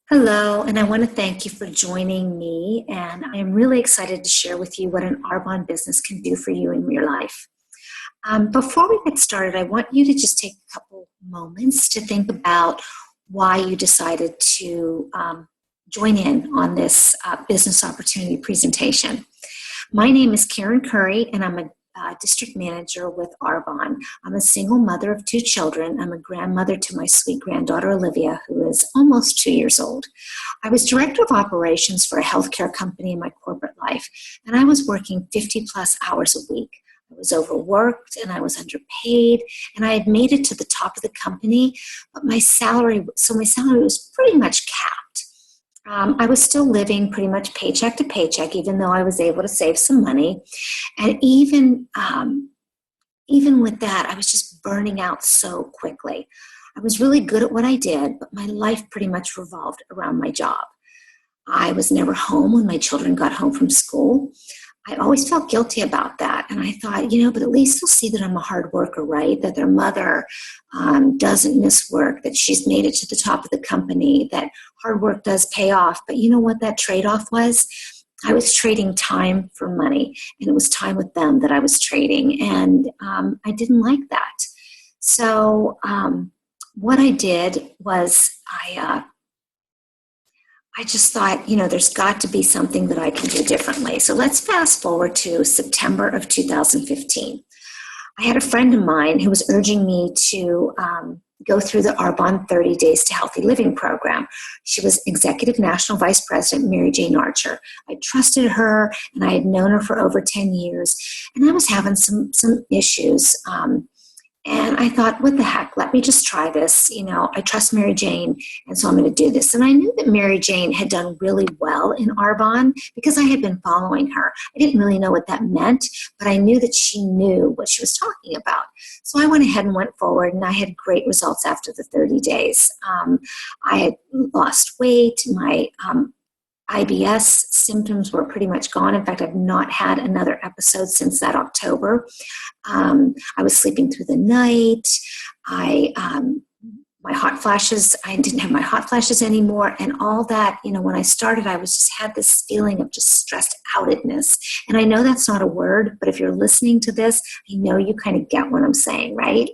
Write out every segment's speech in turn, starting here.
Hello, and I want to thank you for joining me. And I am really excited to share with you what an Arbonne business can do for you in your life. Before we get started, I want you to just take a couple moments to think about why you decided to join in on this business opportunity presentation. My name is Karen Curry, and I'm a district manager with Arbonne. I'm a single mother of two children. I'm a grandmother to my sweet granddaughter, Olivia, who is almost 2 years old. I was director of operations for a healthcare company in my corporate life, and I was working 50 plus hours a week. I was overworked and I was underpaid, and I had made it to the top of the company, but my salary was pretty much capped. I was still living pretty much paycheck to paycheck, even though I was able to save some money. And even with that, I was just burning out so quickly. I was really good at what I did, but my life pretty much revolved around my job. I was never home when my children got home from school. I always felt guilty about that. And I thought, but at least they'll see that I'm a hard worker, right? That their mother doesn't miss work, that she's made it to the top of the company, that hard work does pay off. But you know what that trade-off was? I was trading time for money, and it was time with them that I was trading. And I didn't like that. So what I did was I just thought, there's got to be something that I can do differently. So let's fast forward to September of 2015. I had a friend of mine who was urging me to go through the Arbonne 30 Days to Healthy Living program. She was Executive National Vice President, Mary Jane Archer. I trusted her, and I had known her for over 10 years, and I was having some issues. And I thought, what the heck, let me just try this. I trust Mary Jane, and so I'm going to do this. And I knew that Mary Jane had done really well in Arbonne because I had been following her. I didn't really know what that meant, but I knew that she knew what she was talking about. So I went ahead and went forward, and I had great results after the 30 days. I had lost weight. My IBS symptoms were pretty much gone. In fact, I've not had another episode since that October. I was sleeping through the night. My hot flashes, I didn't have my hot flashes anymore, and all that. When I started, I had this feeling of just stressed outedness. And I know that's not a word, but if you're listening to this, I know you kind of get what I'm saying, right?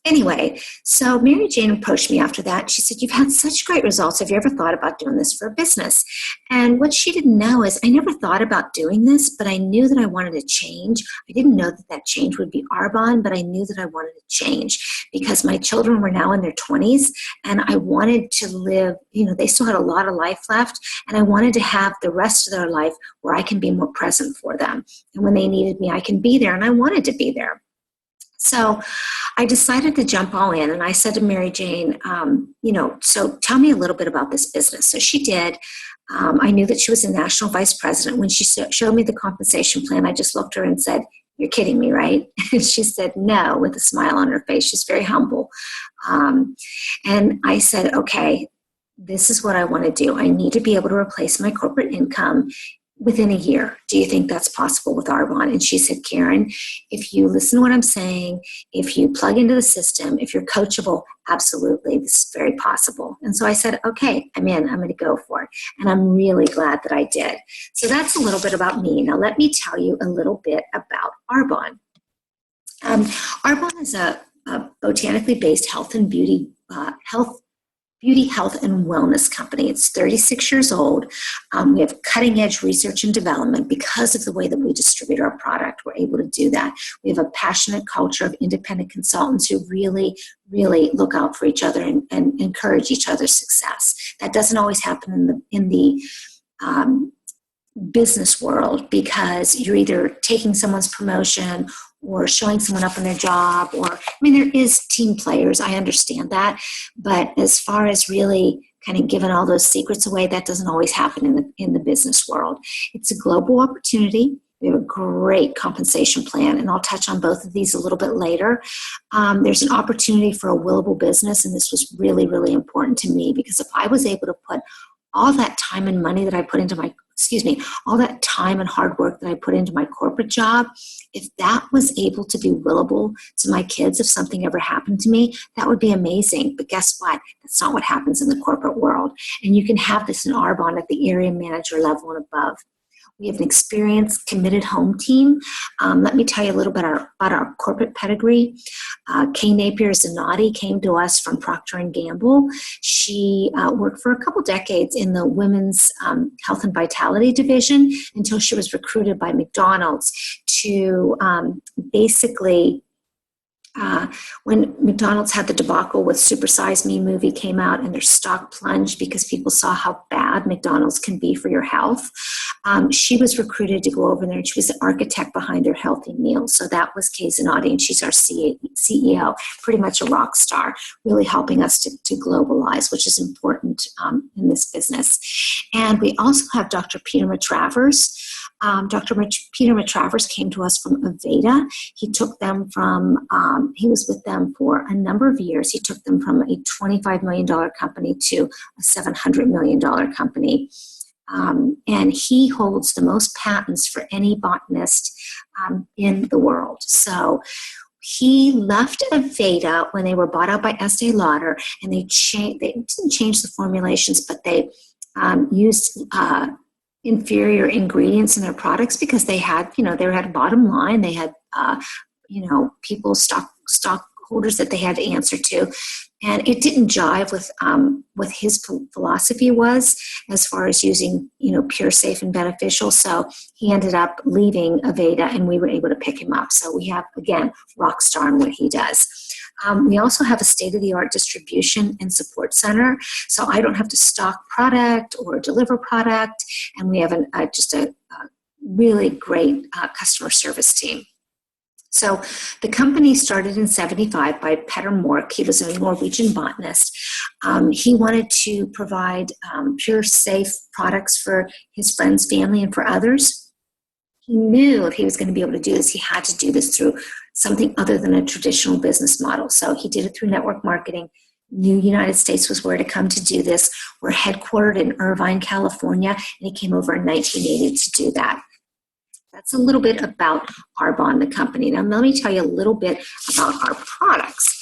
Anyway, so Mary Jane approached me after that. She said, "You've had such great results. Have you ever thought about doing this for a business?" And what she didn't know is I never thought about doing this, but I knew that I wanted to change. I didn't know that change would be Arbonne, but I knew that I wanted to change because my children were now in their 20s, and I wanted to live, they still had a lot of life left, and I wanted to have the rest of their life where I can be more present for them. And when they needed me, I can be there, and I wanted to be there. So I decided to jump all in, and I said to Mary Jane, so tell me a little bit about this business. So she did. I knew that she was a national vice president. When she showed me the compensation plan, I just looked at her and said, "You're kidding me, right?" And she said, "No," with a smile on her face. She's very humble. And I said, "Okay, this is what I want to do. I need to be able to replace my corporate income within a year. Do you think that's possible with Arbonne?" And she said, "Karen, if you listen to what I'm saying, if you plug into the system, if you're coachable, absolutely, this is very possible." And so I said, "Okay, I'm in. I'm going to go for it." And I'm really glad that I did. So that's a little bit about me. Now let me tell you a little bit about Arbonne. Arbonne is a botanically based health, health, and wellness company. It's 36 years old. We have cutting-edge research and development. Because of the way that we distribute our product, we're able to do that. We have a passionate culture of independent consultants who really, really look out for each other and encourage each other's success. That doesn't always happen in the business world, because you're either taking someone's promotion or showing someone up in their job, there is team players, I understand that, but as far as really kind of giving all those secrets away, that doesn't always happen in the business world. It's a global opportunity. We have a great compensation plan, and I'll touch on both of these a little bit later. There's an opportunity for a willable business, and this was really, really important to me, because if I was able to put all that time and money that I put into my all that time and hard work that I put into my corporate job, if that was able to be willable to my kids, if something ever happened to me, that would be amazing. But guess what? That's not what happens in the corporate world. And you can have this in Arbonne at the area manager level and above. We have an experienced, committed home team. Let me tell you a little bit about our corporate pedigree. Kay Napier-Zanotti came to us from Procter & Gamble. She worked for a couple decades in the women's health and vitality division until she was recruited by McDonald's to basically when McDonald's had the debacle with Super Size Me movie came out and their stock plunged because people saw how bad McDonald's can be for your health. She was recruited to go over there, and she was the architect behind their healthy meals. So that was Kay Zanotti, and she's our CEO, pretty much a rock star, really helping us to globalize, which is important in this business. And we also have Dr. Peter Matravers. Peter Matravers came to us from Aveda. He took them from, he was with them for a number of years. He took them from a $25 million company to a $700 million company. And he holds the most patents for any botanist in the world. So he left Aveda when they were bought out by Estee Lauder, and they didn't change the formulations, but they used inferior ingredients in their products because they had a bottom line. They had, people, stockholders that they had to answer to. And it didn't jive with what his philosophy was as far as using, pure, safe, and beneficial. So he ended up leaving Aveda, and we were able to pick him up. So we have, again, rock star in what he does. We also have a state-of-the-art distribution and support center, so I don't have to stock product or deliver product, and we have just a really great customer service team. So the company started in 1975 by Petter Mork. He was a Norwegian botanist. He wanted to provide pure, safe products for his friends, family, and for others. He knew if he was going to be able to do this, he had to do this through something other than a traditional business model. So he did it through network marketing. Knew United States was where to come to do this. We're headquartered in Irvine, California, and he came over in 1980 to do that. That's a little bit about Arbonne, the company. Now, let me tell you a little bit about our products.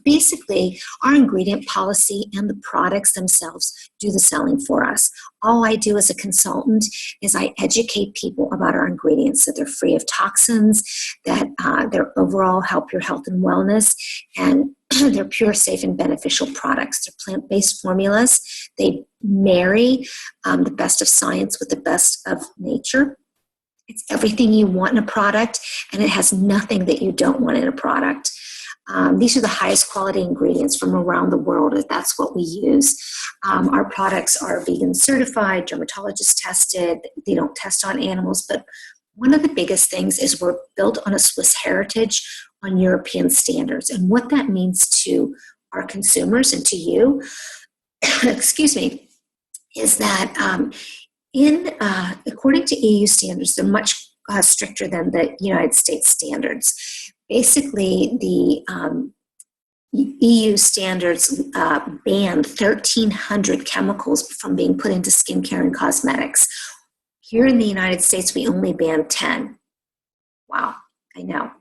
Basically, our ingredient policy and the products themselves do the selling for us. All I do as a consultant is I educate people about our ingredients, that they're free of toxins, that they're overall help your health and wellness, and they're pure, safe, and beneficial products. They're plant-based formulas. They marry the best of science with the best of nature. It's everything you want in a product, and it has nothing that you don't want in a product. These are the highest quality ingredients from around the world. That's what we use. Our products are vegan certified, dermatologist tested. They don't test on animals. But one of the biggest things is we're built on a Swiss heritage on European standards. And what that means to our consumers and to you, excuse me, is that according to EU standards, they're much stricter than the United States standards. Basically, the EU standards ban 1,300 chemicals from being put into skincare and cosmetics. Here in the United States, we only ban 10. Wow, I know.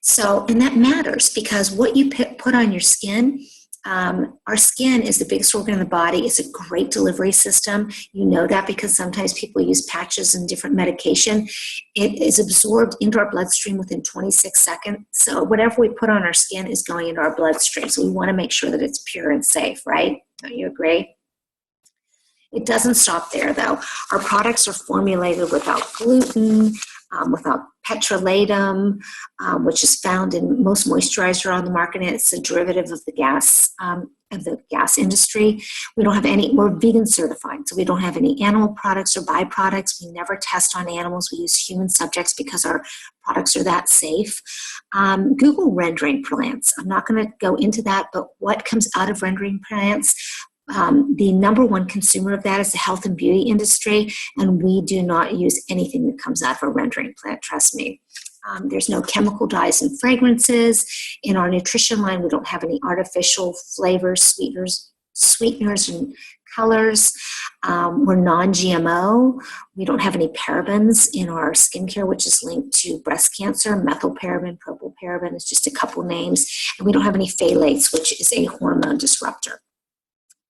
So, and that matters because what you put on your skin, our skin is the biggest organ in the body. It's a great delivery system. You know that because sometimes people use patches and different medication. It is absorbed into our bloodstream within 26 seconds. So whatever we put on our skin is going into our bloodstream. So we want to make sure that it's pure and safe, right? Don't you agree? It doesn't stop there, though. Our products are formulated without gluten, without petrolatum, which is found in most moisturizer on the market. And it's a derivative of the gas industry. We don't have any. We're vegan certified, so we don't have any animal products or byproducts. We never test on animals. We use human subjects because our products are that safe. Google rendering plants. I'm not going to go into that, but what comes out of rendering plants? The number one consumer of that is the health and beauty industry, and we do not use anything that comes out of a rendering plant, trust me. There's no chemical dyes and fragrances. In our nutrition line, we don't have any artificial flavors, sweeteners, and colors. We're non-GMO. We don't have any parabens in our skincare, which is linked to breast cancer. Methylparaben, propylparaben is just a couple names. And we don't have any phthalates, which is a hormone disruptor.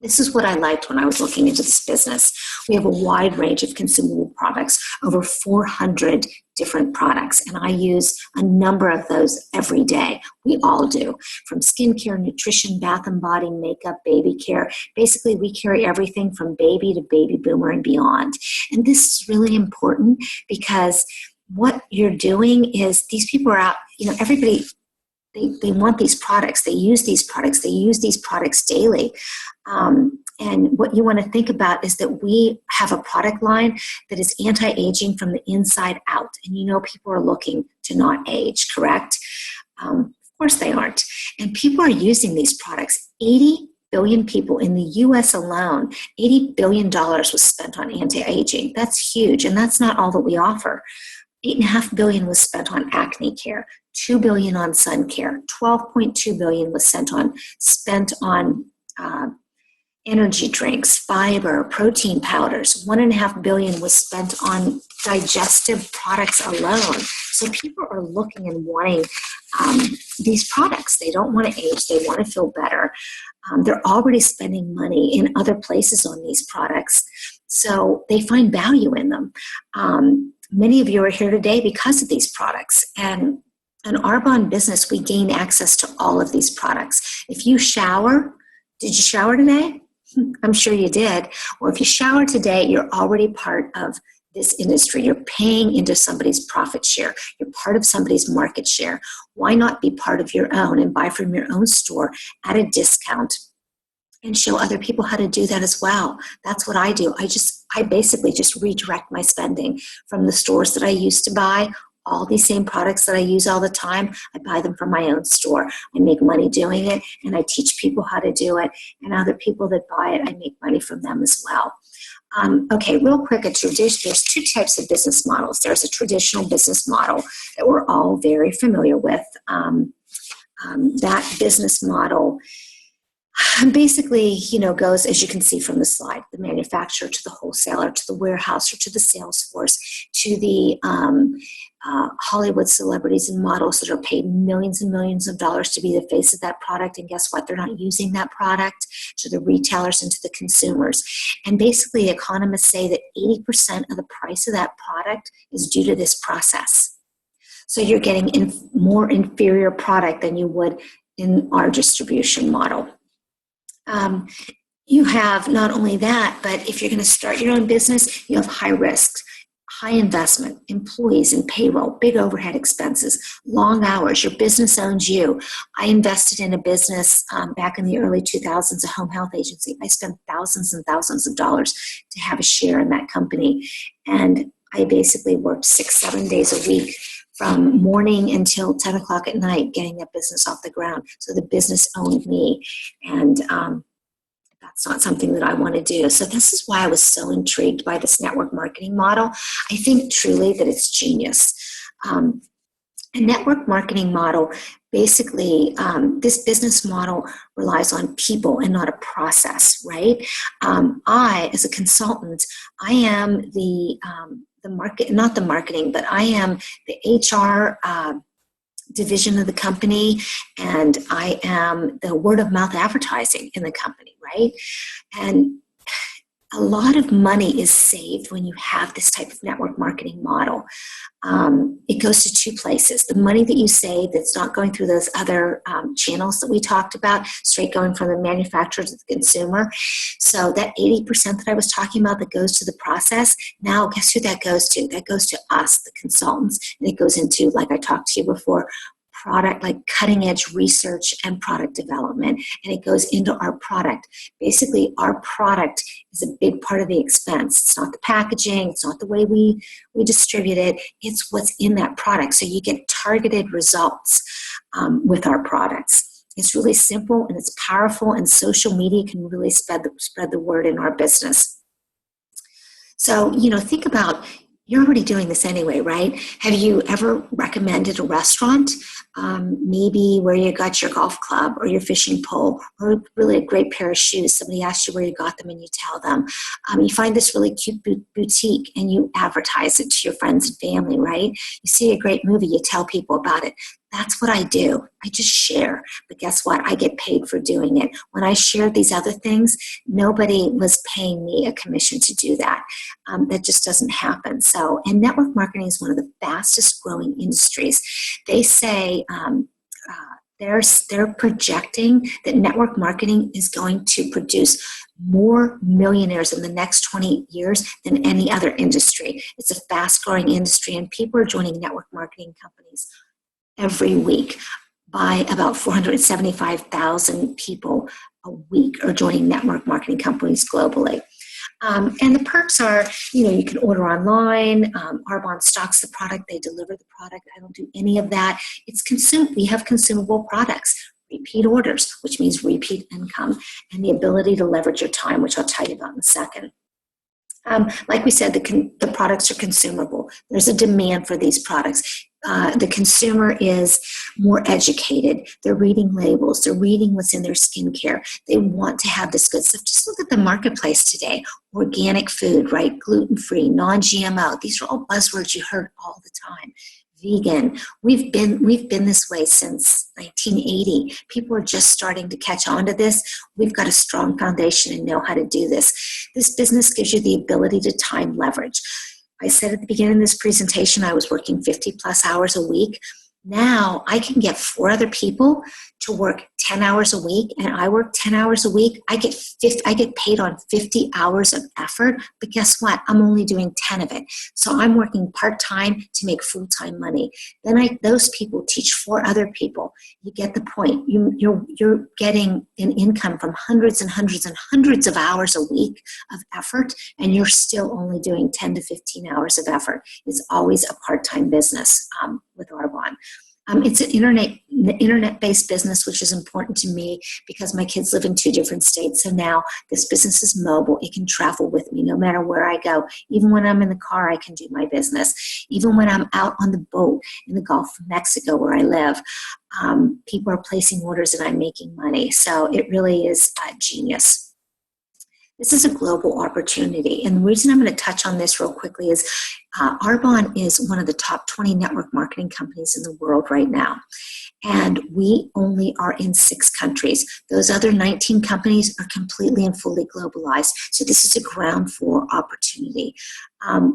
This is what I liked when I was looking into this business. We have a wide range of consumable products, over 400 different products, and I use a number of those every day. We all do, from skincare, nutrition, bath and body, makeup, baby care. Basically, we carry everything from baby to baby boomer and beyond. And this is really important because what you're doing is these people are out, everybody, they want these products. They use these products. They use these products daily. And what you want to think about is that we have a product line that is anti-aging from the inside out. And people are looking to not age, correct? Of course they aren't. And people are using these products. 80 billion people in the U.S. alone, $80 billion was spent on anti-aging. That's huge. And that's not all that we offer. $8.5 billion was spent on acne care, $2 billion on sun care, $12.2 billion was spent on energy drinks, fiber, protein powders. $1.5 billion was spent on digestive products alone. So people are looking and wanting these products. They don't want to age. They want to feel better. They're already spending money in other places on these products. So they find value in them. Many of you are here today because of these products. And in Arbonne Business, we gain access to all of these products. If you shower, did you shower today? I'm sure you did. Well, if you shower today, you're already part of this industry. You're paying into somebody's profit share. You're part of somebody's market share. Why not be part of your own and buy from your own store at a discount and show other people how to do that as well? That's what I do. I basically just redirect my spending from the stores that I used to buy. All these same products that I use all the time, I buy them from my own store. I make money doing it, and I teach people how to do it. And other people that buy it, I make money from them as well. Okay, real quick, there's two types of business models. There's a traditional business model that we're all very familiar with. That business model basically, goes, as you can see from the slide, the manufacturer to the wholesaler, to the warehouse, or to the sales force, to the Hollywood celebrities and models that are paid millions and millions of dollars to be the face of that product. And guess what? They're not using that product, to the retailers and to the consumers. And basically, economists say that 80% of the price of that product is due to this process. So you're getting more inferior product than you would in our distribution model. You have not only that, but if you're going to start your own business, you have high risks, high investment, employees and payroll, big overhead expenses, long hours. Your business owns you. I invested in a business back in the early 2000s, a home health agency. I spent thousands and thousands of dollars to have a share in that company. And I basically worked 6-7 days a week from morning until 10 o'clock at night, getting that business off the ground. So the business owned me. And that's not something that I want to do. So this is why I was so intrigued by this network marketing model. I think truly that it's genius. A network marketing model, basically, this business model relies on people and not a process, right? I, as a consultant, I am the market, not the marketing, but I am the HR division of the company, and I am the word of mouth advertising in the company, right? And a lot of money is saved when you have this type of network marketing model. It goes to two places. The money that you save that's not going through those other channels that we talked about, straight going from the manufacturer to the consumer. So that 80% that I was talking about that goes to the process, now guess who that goes to? That goes to us, the consultants, and it goes into, like I talked to you before, product, like cutting edge research and product development, and it goes into our product. Basically, our product is a big part of the expense. It's not the packaging, it's not the way we distribute it, it's what's in that product. So you get targeted results with our products. It's really simple and it's powerful, and social media can really spread the word in our business. So, think about You're already doing this anyway, right? Have you ever recommended a restaurant, maybe where you got your golf club or your fishing pole, or really a great pair of shoes? Somebody asks you where you got them and you tell them. You find this really cute boutique and you advertise it to your friends and family, right? You see a great movie, you tell people about it. That's what I do. I just share. But guess what? I get paid for doing it. When I shared these other things, nobody was paying me a commission to do that. That just doesn't happen. So, and network marketing is one of the fastest growing industries. They say they're projecting that network marketing is going to produce more millionaires in the next 20 years than any other industry. It's a fast growing industry, and people are joining network marketing companies every week. By about 475,000 people a week are joining network marketing companies globally. And the perks are, you can order online. Arbonne stocks the product. They deliver the product. I don't do any of that. We have consumable products, repeat orders, which means repeat income, and the ability to leverage your time, which I'll tell you about in a second. Like we said, the products are consumable. There's a demand for these products. The consumer is more educated. They're reading labels. They're reading what's in their skincare. They want to have this good stuff. Just look at the marketplace today. Organic food, right? Gluten-free, non-GMO. These are all buzzwords you heard all the time. Vegan. We've been this way since 1980. People are just starting to catch on to this. We've got a strong foundation and know how to do this. This business gives you the ability to time leverage. I said at the beginning of this presentation, I was working 50 plus hours a week. Now I can get 4 other people to work 10 hours a week, and I work 10 hours a week. I get paid on 50 hours of effort, but guess what? I'm only doing 10 of it. So I'm working part-time to make full-time money. Then those people teach 4 other people. You get the point. You're getting an income from hundreds and hundreds and hundreds of hours a week of effort, and you're still only doing 10 to 15 hours of effort. It's always a part-time business with Arbonne. It's an internet-based business, which is important to me because my kids live in 2 different states. So now this business is mobile. It can travel with me no matter where I go. Even when I'm in the car, I can do my business. Even when I'm out on the boat in the Gulf of Mexico where I live, people are placing orders and I'm making money. So it really is genius. This is a global opportunity. And the reason I'm going to touch on this real quickly is Arbonne is one of the top 20 network marketing companies in the world right now. And we only are in 6 countries. Those other 19 companies are completely and fully globalized. So this is a ground floor opportunity.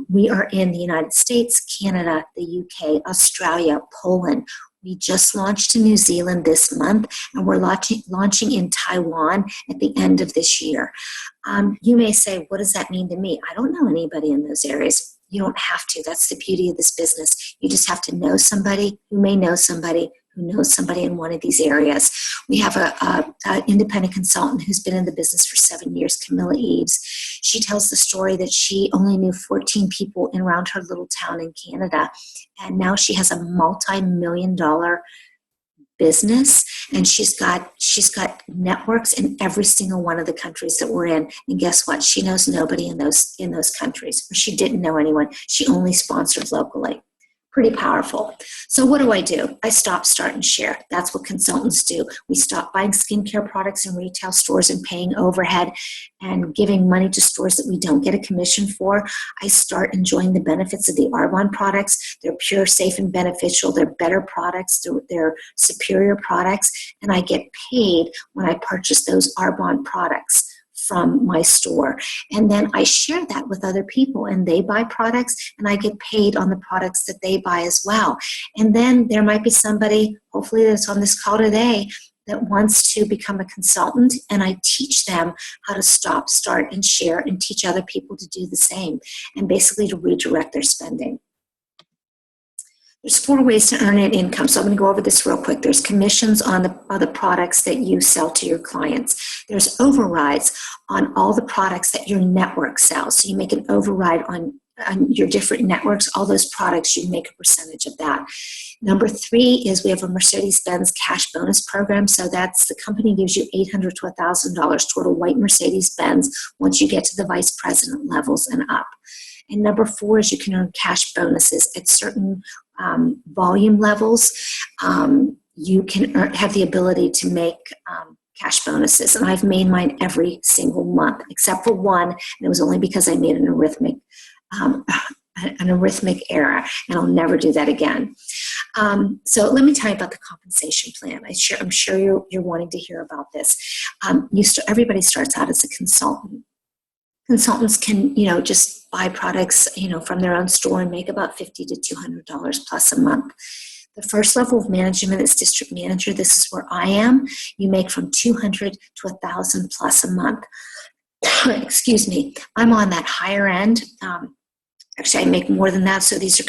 We are in the United States, Canada, the UK, Australia, Poland. We just launched in New Zealand this month, and we're launching in Taiwan at the end of this year. You may say, what does that mean to me? I don't know anybody in those areas. You don't have to. That's the beauty of this business. You just have to know somebody who may know somebody who knows somebody in one of these areas. We have an independent consultant who's been in the business for 7 years, Camilla Eves. She tells the story that she only knew 14 people in around her little town in Canada, and now she has a multi-million-dollar business, and she's got networks in every single one of the countries that we're in. And guess what? She knows nobody in those countries, or she didn't know anyone. She only sponsored locally. Pretty powerful. So what do? I stop, start, and share. That's what consultants do. We stop buying skincare products in retail stores and paying overhead and giving money to stores that we don't get a commission for. I start enjoying the benefits of the Arbonne products. They're pure, safe, and beneficial. They're better products. They're superior products. And I get paid when I purchase those Arbonne products from my store. And then I share that with other people, and they buy products, and I get paid on the products that they buy as well. And then there might be somebody, hopefully that's on this call today, that wants to become a consultant, and I teach them how to stop, start, and share, and teach other people to do the same, and basically to redirect their spending. There's 4 ways to earn an income, so I'm going to go over this real quick. There's commissions on the products that you sell to your clients. There's overrides on all the products that your network sells. So you make an override on your different networks, all those products, you make a percentage of that. Number 3 is we have a Mercedes-Benz cash bonus program. So that's the company gives you $800 to $1,000 toward a white Mercedes-Benz once you get to the vice president levels and up. And number 4 is you can earn cash bonuses at certain volume levels. You can have the ability to make cash bonuses. And I've made mine every single month, except for one, and it was only because I made an arithmetic error, and I'll never do that again. So let me tell you about the compensation plan. I'm sure you're wanting to hear about this. Everybody starts out as a consultant. Consultants can, just buy products, from their own store and make about $50 to $200 plus a month. The first level of management is district manager. This is where I am. You make from $200 to $1,000 plus a month. Excuse me. I'm on that higher end. Actually, I make more than that, so these are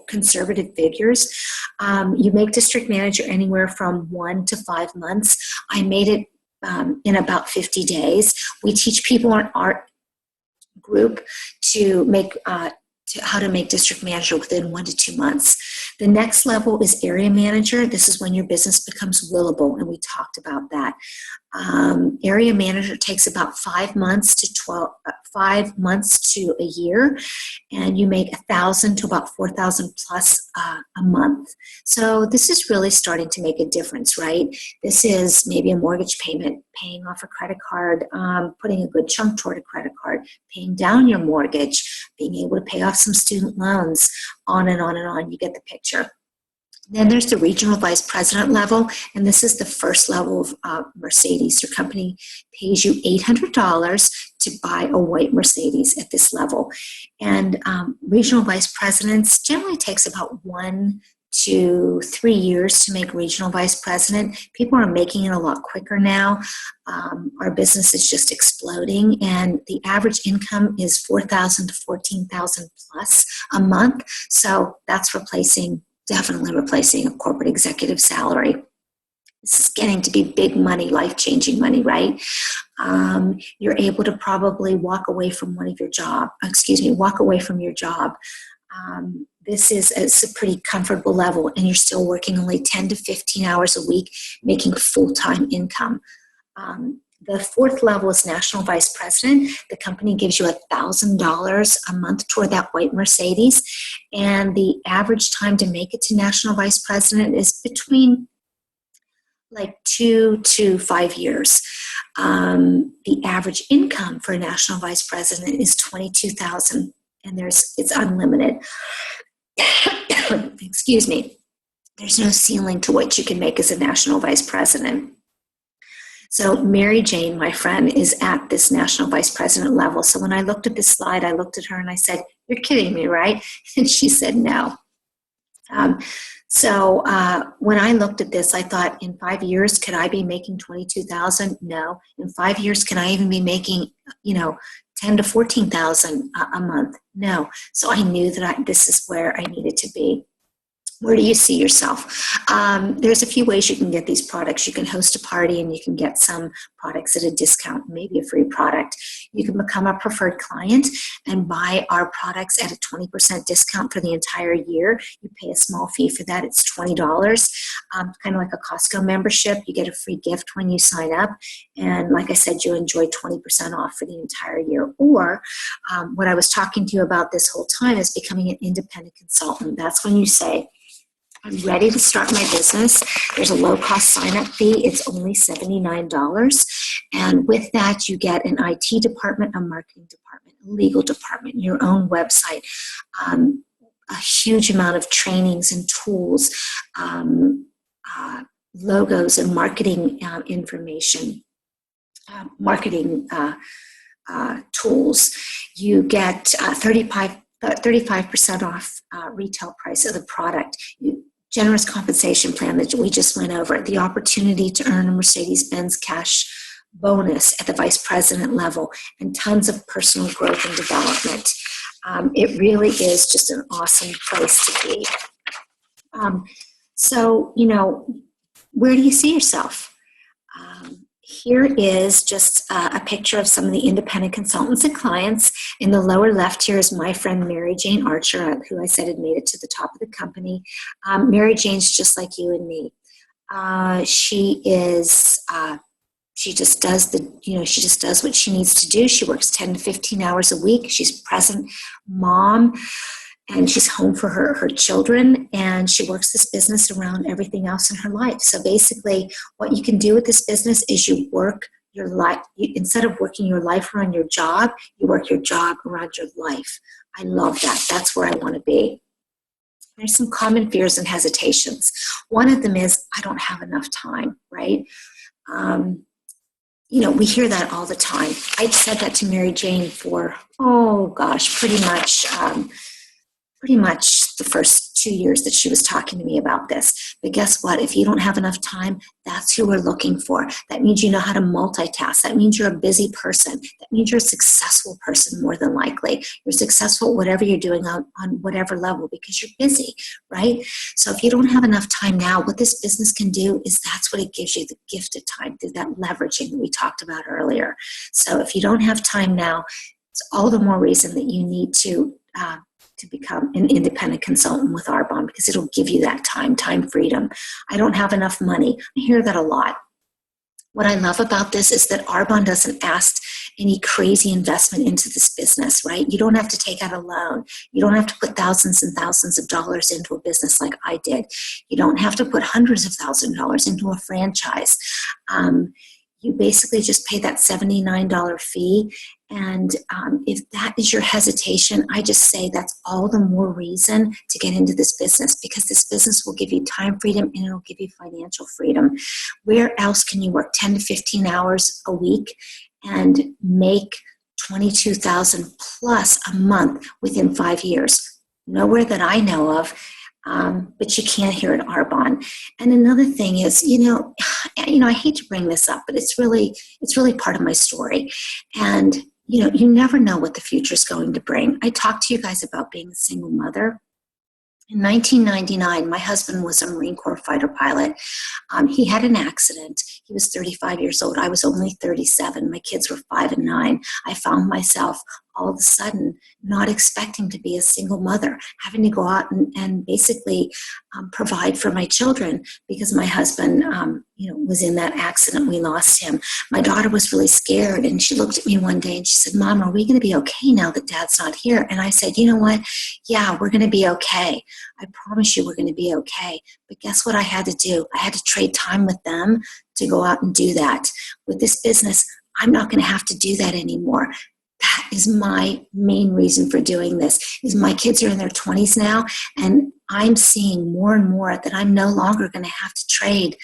conservative figures. You make district manager anywhere from 1 to 5 months. I made it in about 50 days. We teach people in our group to make how to make district manager within 1 to 2 months. The next level is area manager. This is when your business becomes willable, and we talked about that. Area manager takes about 5 months to a year, and you make $1,000 to about $4,000 plus a month. So this is really starting to make a difference, right? This is maybe a mortgage payment, paying off a credit card, putting a good chunk toward a credit card, paying down your mortgage, being able to pay off some student loans, on and on and on. You get the picture. Then there's the regional vice president level, and this is the first level of Mercedes. Your company pays you $800 to buy a white Mercedes at this level. And regional vice presidents generally takes about 1 to 3 years to make regional vice president. People are making it a lot quicker now. Our business is just exploding, and the average income is $4,000 to $14,000 plus a month. So that's definitely replacing a corporate executive salary. This is getting to be big money, life-changing money, right? You're able to probably walk away from your job. This is a pretty comfortable level, and you're still working only 10 to 15 hours a week, making full-time income. The fourth level is national vice president. The company gives you $1,000 a month toward that white Mercedes, and the average time to make it to national vice president is between 2 to 5 years. The average income for a national vice president is $22,000, and it's unlimited. Excuse me. There's no ceiling to what you can make as a national vice president. So Mary Jane, my friend, is at this national vice president level. So when I looked at this slide, I looked at her and I said, "You're kidding me, right?" And she said, "No." So when I looked at this, I thought, in 5 years, could I be making $22,000? No. In 5 years, can I even be making, $10,000 to $14,000 a month? No. So I knew that this is where I needed to be. Where do you see yourself? There's a few ways you can get these products. You can host a party and you can get some products at a discount, maybe a free product. You can become a preferred client and buy our products at a 20% discount for the entire year. You pay a small fee for that. It's $20, kind of like a Costco membership. You get a free gift when you sign up. And like I said, you enjoy 20% off for the entire year. Or what I was talking to you about this whole time is becoming an independent consultant. That's when you say, "I'm ready to start my business." There's a low-cost sign-up fee. It's only $79. And with that, you get an IT department, a marketing department, a legal department, your own website, a huge amount of trainings and tools, logos and marketing information, marketing tools. You get 35% off retail price of the product. Generous compensation plan that we just went over. The opportunity to earn a Mercedes-Benz cash bonus at the vice president level, and tons of personal growth and development. It really is just an awesome place to be. So, where do you see yourself? Here is just a picture of some of the independent consultants and clients. In the lower left here is my friend Mary Jane Archer, who I said had made it to the top of the company. Mary Jane's just like you and me. She is She just does she just does what she needs to do. She works 10 to 15 hours a week. She's a present mom, and she's home for her children, and she works this business around everything else in her life. So basically, what you can do with this business is you work your life, instead of working your life around your job, you work your job around your life. I love that. That's where I want to be. There's some common fears and hesitations. One of them is, I don't have enough time, right? We hear that all the time. I said that to Mary Jane for, pretty much the first 2 years that she was talking to me about this. But guess what? If you don't have enough time, that's who we're looking for. That means you know how to multitask. That means you're a busy person. That means you're a successful person, more than likely. You're successful at whatever you're doing on whatever level because you're busy, right? So if you don't have enough time now, what this business can do is that's what it gives you, the gift of time, through that leveraging that we talked about earlier. So if you don't have time now, it's all the more reason that you need to become an independent consultant with Arbonne, because it'll give you that time freedom. I don't have enough money. I hear that a lot. What I love about this is that Arbonne doesn't ask any crazy investment into this business, right? You don't have to take out a loan. You don't have to put thousands and thousands of dollars into a business like I did. You don't have to put hundreds of thousands of dollars into a franchise. You basically just pay that $79 fee. And if that is your hesitation, I just say that's all the more reason to get into this business, because this business will give you time freedom and it'll give you financial freedom. Where else can you work 10 to 15 hours a week and make $22,000 plus a month within 5 years? Nowhere that I know of. But you can't here at Arbonne. And another thing is, I hate to bring this up, but it's really part of my story. And, you never know what the future is going to bring. I talked to you guys about being a single mother. In 1999, my husband was a Marine Corps fighter pilot. He had an accident. He was 35 years old. I was only 37. My kids were 5 and 9. I found myself all of a sudden not expecting to be a single mother, having to go out and basically provide for my children because my husband was in that accident. We lost him. My daughter was really scared, and she looked at me one day and she said, "Mom, are we going to be okay now that Dad's not here?" And I said, "You know what? Yeah, we're going to be okay. I promise you we're going to be okay." But guess what I had to do? I had to trade time with them to go out and do that. With this business, I'm not going to have to do that anymore. That is my main reason for doing this, is my kids are in their 20s now, and I'm seeing more and more that I'm no longer going to have to trade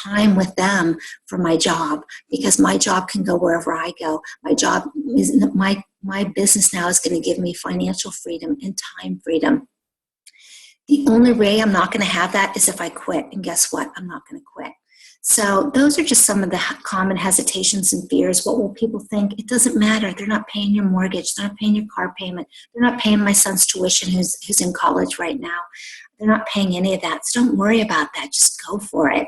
time with them for my job, because my job can go wherever I go. My job is my business now is going to give me financial freedom and time freedom. The only way I'm not going to have that is if I quit. And guess what? I'm not going to quit. So those are just some of the common hesitations and fears. What will people think? It doesn't matter. They're not paying your mortgage. They're not paying your car payment. They're not paying my son's tuition who's in college right now. They're not paying any of that. So don't worry about that. Just go for it.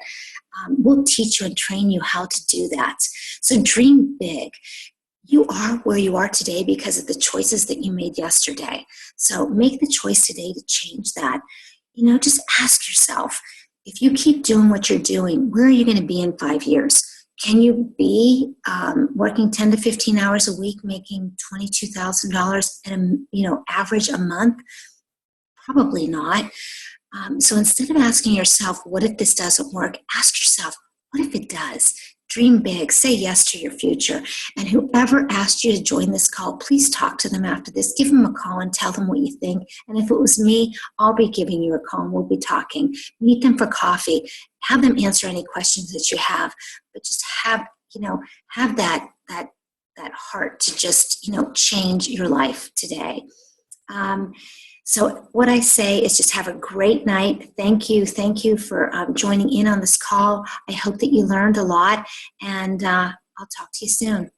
We'll teach you and train you how to do that. So dream big. You are where you are today because of the choices that you made yesterday. So make the choice today to change that. Just ask yourself, if you keep doing what you're doing, where are you going to be in 5 years? Can you be working 10 to 15 hours a week, making $22,000 at average a month? Probably not. So instead of asking yourself, what if this doesn't work? Ask yourself, what if it does? Dream big, say yes to your future. And whoever asked you to join this call, please talk to them after this. Give them a call and tell them what you think. And if it was me, I'll be giving you a call and we'll be talking. Meet them for coffee. Have them answer any questions that you have. But just have that heart to just, change your life today. So what I say is just have a great night. Thank you for joining in on this call. I hope that you learned a lot, and I'll talk to you soon.